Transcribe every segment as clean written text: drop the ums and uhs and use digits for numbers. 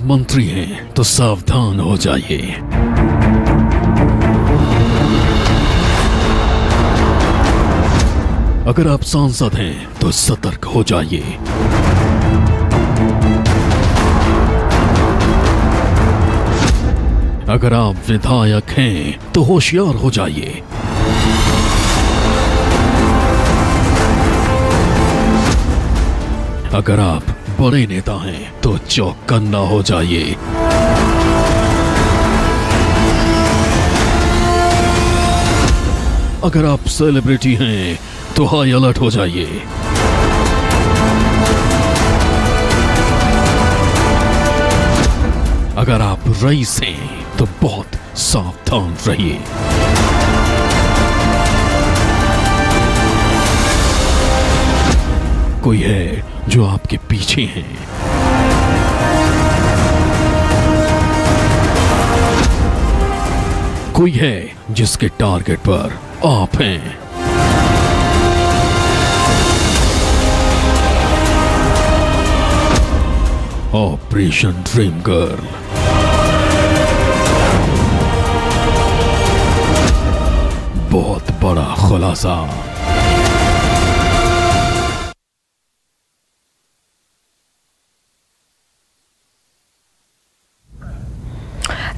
मंत्री हैं तो सावधान हो जाइए। अगर आप सांसद हैं तो सतर्क हो जाइए। अगर आप विधायक हैं तो होशियार हो जाइए। अगर आप बड़े नेता हैं तो चौकन्ना हो जाइए। अगर आप सेलिब्रिटी हैं तो हाई अलर्ट हो जाइए। अगर आप रईस हैं तो बहुत सावधान रहिए। कोई है जो आपके पीछे हैं। कोई है जिसके टारगेट पर आप हैं। Operation dream girl. बहुत बड़ा खुलासा।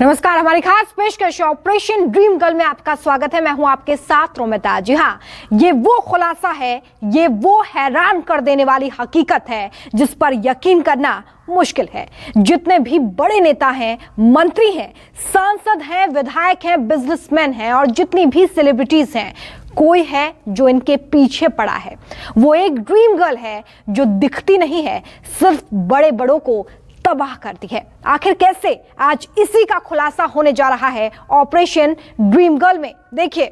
नमस्कार, हमारी खास पेशकश ऑपरेशन ड्रीम गर्ल में आपका स्वागत है। मैं हूं आपके साथ रोमिता। जी हां, ये वो खुलासा है, ये वो हैरान कर देने वाली हकीकत है जिस पर यकीन करना मुश्किल है। जितने भी बड़े नेता हैं, मंत्री हैं, सांसद हैं, विधायक हैं, बिजनेसमैन हैं और जितनी भी सेलिब्रिटीज हैं, कोई है जो इनके पीछे पड़ा है। वो एक ड्रीम गर्ल है जो दिखती नहीं है, सिर्फ बड़े बड़ों को तबाह करती है। आखिर कैसे? आज इसी का खुलासा होने जा रहा है ऑपरेशन ड्रीम गर्ल में। देखिए।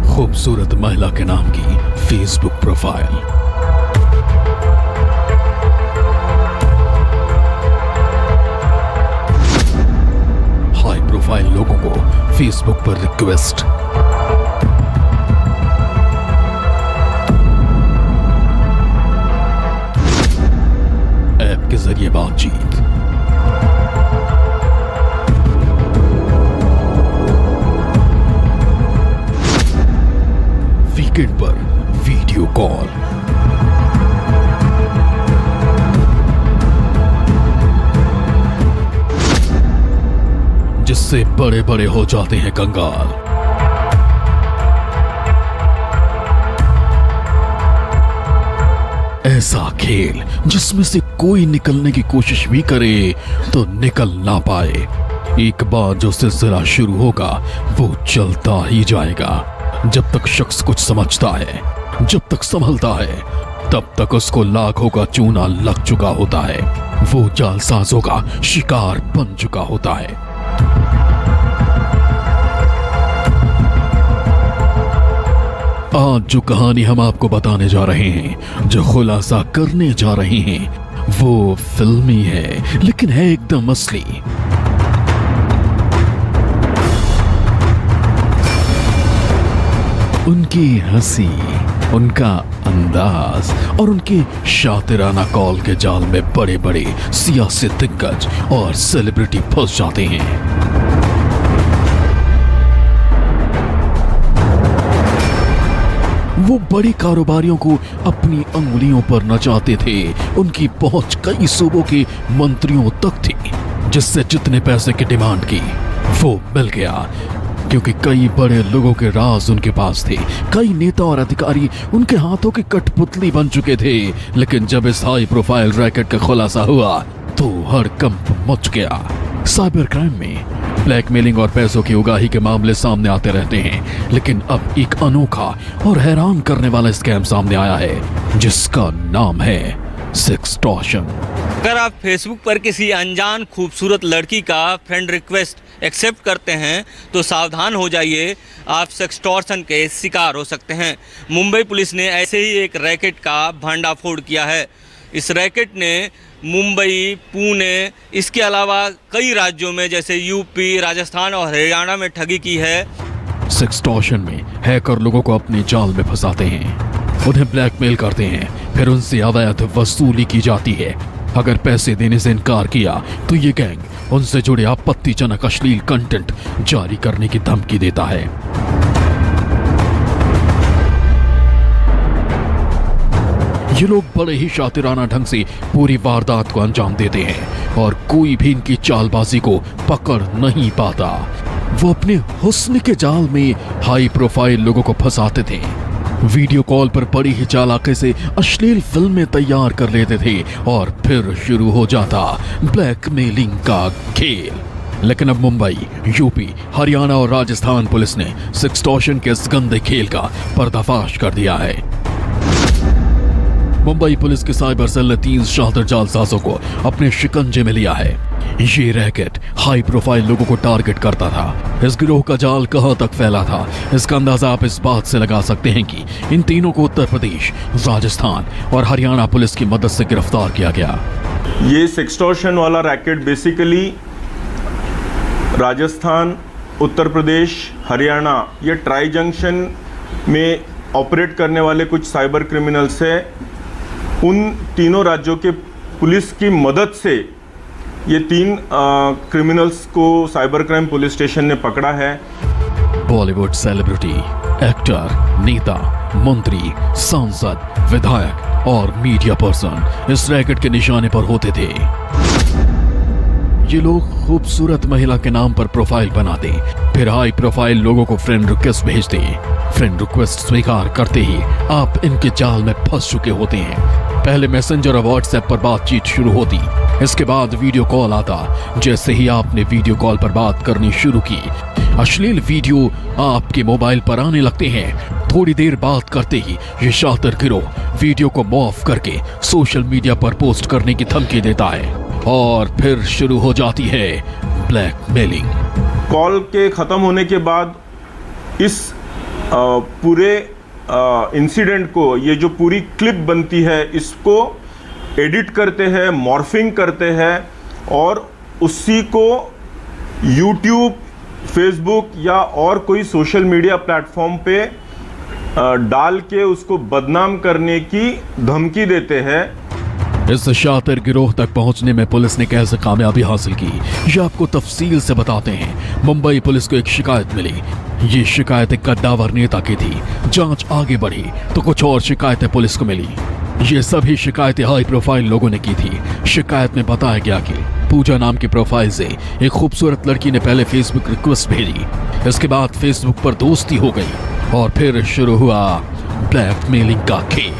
खूबसूरत महिला के नाम की फेसबुक प्रोफाइल। हाई प्रोफाइल लोगों को फेसबुक पर रिक्वेस्ट। ऐप के जरिए बातचीत। वीकेंड पर वीडियो कॉल। जिससे बड़े बड़े हो जाते हैं कंगाल। ऐसा खेल जिसमें से कोई निकलने की कोशिश भी करे तो निकल ना पाए। एक बार जो सिलसिला शुरू होगा वो चलता ही जाएगा। जब तक शख्स कुछ समझता है, जब तक संभलता है, तब तक उसको लाखों का चूना लग चुका होता है। वो जालसाजों का शिकार बन चुका होता है। आज जो कहानी हम आपको बताने जा रहे हैं, जो खुलासा करने जा रहे हैं, वो फिल्मी है लेकिन है एकदम असली। उनकी हंसी, उनका अंदाज और उनके शातिराना कॉल के जाल में बड़े बड़े सियासी दिग्गज और सेलिब्रिटी फंस जाते हैं। वो बड़े कारोबारियों को अपनी अंगुलियों पर नचाते थे। उनकी पहुंच कई सूबों के मंत्रियों तक थी, जिससे जितने पैसे की डिमांड की वो मिल गया, क्योंकि कई बड़े लोगों के राज उनके पास थे। कई नेता और अधिकारी उनके हाथों की कठपुतली बन चुके थे। लेकिन जब इस हाई प्रोफाइल रैकेट का खुलासा हुआ तो हड़कंप मच गया। साइबर क्राइम में ब्लैकमेलिंग और पैसों की उगाही के मामले सामने आते रहते हैं, लेकिन अब एक अनोखा और हैरान करने वाला स्कैम सामने आया है जिसका नाम है सेक्सटॉर्शन। अगर आप फेसबुक पर किसी अनजान खूबसूरत लड़की का फ्रेंड रिक्वेस्ट एक्सेप्ट करते हैं तो सावधान हो जाइए, आप सेक्सटॉर्शन के शिकार हो सकते हैं। मुंबई पुलिस ने ऐसे ही एक रैकेट का भंडाफोड़ किया है। इस रैकेट ने मुंबई, पुणे, इसके अलावा कई राज्यों में जैसे यूपी, राजस्थान और हरियाणा में ठगी की है। सेक्सटॉर्शन में हैकर लोगों को अपने जाल में फंसाते हैं, उन्हें ब्लैकमेल करते हैं, फिर उनसे अवैध वसूली की जाती है। अगर पैसे देने से इनकार किया तो ये गैंग उनसे जुड़े आपत्तिजनक अश्लील कंटेंट जारी करने की धमकी देता है। ये लोग बड़े ही शातिराना ढंग से पूरी वारदात को अंजाम देते हैं और कोई भी इनकी चालबाजी को पकड़ नहीं पाता। वो अपने हुस्न के जाल में हाई प्रोफाइल लोगों को फंसाते थे, वीडियो कॉल पर बड़ी ही चालाकी से अश्लील फिल्में तैयार कर लेते थे और फिर शुरू हो जाता ब्लैकमेलिंग का खेल। लेकिन अब मुंबई, यूपी, हरियाणा और राजस्थान पुलिस ने सेक्सटॉर्शन के इस गंदे खेल का पर्दाफाश कर दिया है। मुंबई पुलिस के साइबर सेल ने 3 शातिर जालसाजों को अपने शिकंजे में लिया है। ये रैकेट हाई प्रोफाइल लोगों को टारगेट करता था। इस गिरोह का जाल कहां तक फैला था, इसका अंदाजा आप इस बात से लगा सकते हैं कि इन तीनों को उत्तर प्रदेश, राजस्थान और हरियाणा पुलिस की मदद से गिरफ्तार किया गया। ये सेक्सटॉर्शन वाला रैकेट बेसिकली राजस्थान, उत्तर प्रदेश, हरियाणा, ये ट्राई जंक्शन में ऑपरेट करने वाले कुछ साइबर क्रिमिनल्स है। उन तीनों राज्यों के पुलिस की मदद से ये 3 क्रिमिनल्स को साइबर क्राइम पुलिस स्टेशन ने पकड़ा है। बॉलीवुड सेलिब्रिटी, एक्टर, नेता, मंत्री, सांसद, विधायक और मीडिया पर्सन इस रैकेट के निशाने पर होते थे। ये लोग खूबसूरत महिला के नाम पर प्रोफाइल बनाते, फिर हाई प्रोफाइल लोगों को फ्रेंड रिक्वेस्ट भेजते। फ्रेंड रिक्वेस्ट स्वीकार करते ही आप इनके जाल में फंस चुके होते हैं। पहले मैसेंजर और व्हाट्सएप पर बातचीत शुरू होती, इसके बाद वीडियो कॉल आता। जैसे ही आपने वीडियो कॉल पर बात करनी शुरू की, अश्लील वीडियो आपके मोबाइल पर आने लगते हैं। थोड़ी देर बात करते ही ये शातिर गिरोह वीडियो को मॉर्फ करके सोशल मीडिया पर पोस्ट करने की धमकी देता है और फिर शुरू हो जाती है ब्लैकमेलिंग। कॉल के ख़त्म होने के बाद इस पूरे इंसिडेंट को, ये जो पूरी क्लिप बनती है, इसको एडिट करते हैं, मॉर्फिंग करते हैं और उसी को यूट्यूब, फेसबुक या और कोई सोशल मीडिया प्लेटफॉर्म पे डाल के उसको बदनाम करने की धमकी देते हैं। इस शातिर गिरोह तक पहुंचने में पुलिस ने कैसे कामयाबी हासिल की, ये आपको तफसील से बताते हैं। मुंबई पुलिस को एक शिकायत मिली। ये शिकायत एक कद्दावर नेता की थी। जांच आगे बढ़ी तो कुछ और शिकायतें पुलिस को मिली। ये सभी शिकायतें हाई प्रोफाइल लोगों ने की थी। शिकायत में बताया गया कि पूजा नाम की प्रोफाइल से एक खूबसूरत लड़की ने पहले फेसबुक रिक्वेस्ट भेजी, इसके बाद फेसबुक पर दोस्ती हो गई और फिर शुरू हुआ ब्लैकमेलिंग का खेल।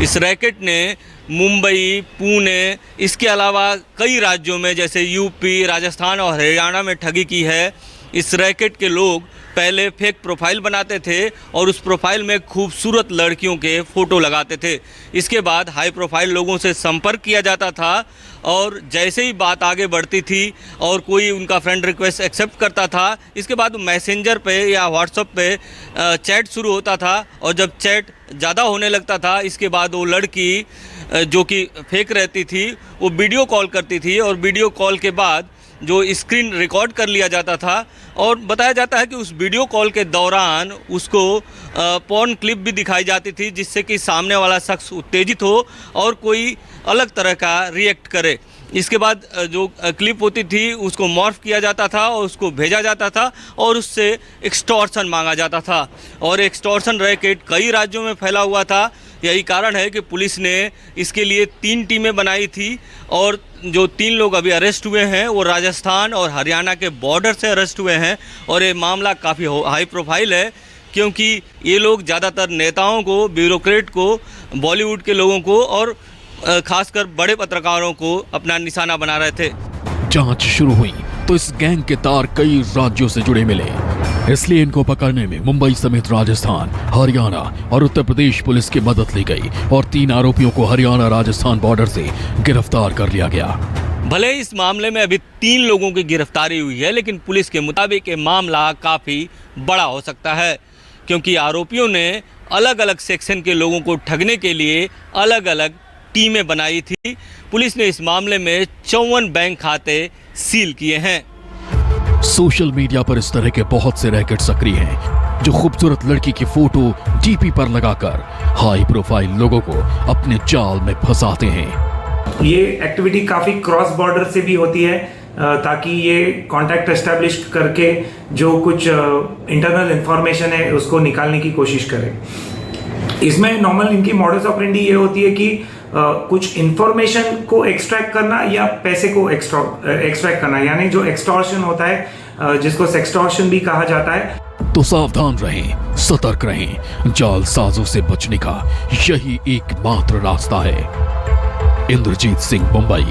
इस रैकेट ने मुंबई, पुणे, इसके अलावा कई राज्यों में जैसे यूपी, राजस्थान और हरियाणा में ठगी की है। इस रैकेट के लोग पहले फेक प्रोफाइल बनाते थे और उस प्रोफाइल में खूबसूरत लड़कियों के फ़ोटो लगाते थे। इसके बाद हाई प्रोफाइल लोगों से संपर्क किया जाता था और जैसे ही बात आगे बढ़ती थी और कोई उनका फ्रेंड रिक्वेस्ट एक्सेप्ट करता था, इसके बाद मैसेंजर पे या व्हाट्सएप पे चैट शुरू होता था और जब चैट ज़्यादा होने लगता था, इसके बाद वो लड़की जो कि फेक रहती थी वो वीडियो कॉल करती थी और वीडियो कॉल के बाद जो स्क्रीन रिकॉर्ड कर लिया जाता था और बताया जाता है कि उस वीडियो कॉल के दौरान उसको पॉर्न क्लिप भी दिखाई जाती थी, जिससे कि सामने वाला शख्स उत्तेजित हो और कोई अलग तरह का रिएक्ट करे। इसके बाद जो क्लिप होती थी उसको मॉर्फ किया जाता था और उसको भेजा जाता था और उससे एक्सटॉर्शन मांगा जाता था और एक्सटॉर्शन रैकेट कई राज्यों में फैला हुआ था। यही कारण है कि पुलिस ने इसके लिए 3 टीमें बनाई थी और जो 3 लोग अभी अरेस्ट हुए हैं वो राजस्थान और हरियाणा के बॉर्डर से अरेस्ट हुए हैं और ये मामला काफ़ी हाई प्रोफाइल है क्योंकि ये लोग ज़्यादातर नेताओं को, ब्यूरोक्रेट को, बॉलीवुड के लोगों को और खासकर बड़े पत्रकारों को अपना निशाना बना रहे थे। जांच शुरू हुई तो इस गैंग के तार कई राज्यों से जुड़े मिले, इसलिए इनको पकड़ने में मुंबई समेत राजस्थान, हरियाणा और उत्तर प्रदेश पुलिस की मदद ली गई और 3 आरोपियों को हरियाणा राजस्थान बॉर्डर से गिरफ्तार कर लिया गया। भले इस मामले में अभी 3 लोगों की गिरफ्तारी हुई है, लेकिन पुलिस के मुताबिक ये मामला काफ़ी बड़ा हो सकता है क्योंकि आरोपियों ने अलग अलग सेक्शन के लोगों को ठगने के लिए अलग अलग टीमें बनाई थी। पुलिस ने इस मामले में 54 बैंक खाते सील किए हैं। सोशल मीडिया पर इस तरह के बहुत से रैकेट सक्रिय हैं जो खूबसूरत लड़की की फोटो डीपी पर लगाकर हाई प्रोफाइल लोगों को अपने जाल में फंसाते हैं। ये एक्टिविटी काफ़ी क्रॉस बॉर्डर से भी होती है ताकि ये कांटेक्ट एस्टेब्लिश करके जो कुछ इंटरनल इंफॉर्मेशन है उसको निकालने की कोशिश करें। इसमें नॉर्मल इनकी मॉडल्स ऑपरेंडी ये होती है कि कुछ इंफॉर्मेशन को एक्सट्रैक्ट करना या पैसे को एक्सट्रैक्ट करना, यानी जो एक्सटॉर्शन होता है जिसको सेक्सटॉर्शन भी कहा जाता है। तो सावधान रहें, सतर्क रहें। जालसाजों से बचने का यही एकमात्र रास्ता है। इंद्रजीत सिंह, मुंबई,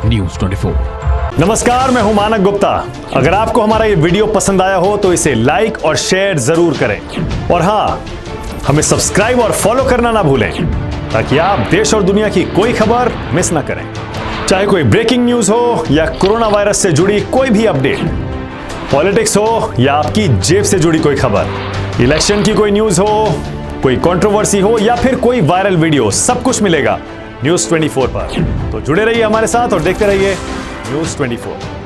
न्यूज़ 24। नमस्कार, मैं हूं मानक गुप्ता। अगर आपको हमारा ये वीडियो पसंद आया हो तो इसे लाइक और शेयर जरूर करें और हाँ, हमें सब्सक्राइब और फॉलो करना ना भूलें ताकि आप देश और दुनिया की कोई खबर मिस ना करें। चाहे कोई ब्रेकिंग न्यूज हो या कोरोना वायरस से जुड़ी कोई भी अपडेट, पॉलिटिक्स हो या आपकी जेब से जुड़ी कोई खबर, इलेक्शन की कोई न्यूज हो, कोई कंट्रोवर्सी हो या फिर कोई वायरल वीडियो, सब कुछ मिलेगा न्यूज़ 24 पर। तो जुड़े रहिए हमारे साथ और देखते रहिए न्यूज़ 24।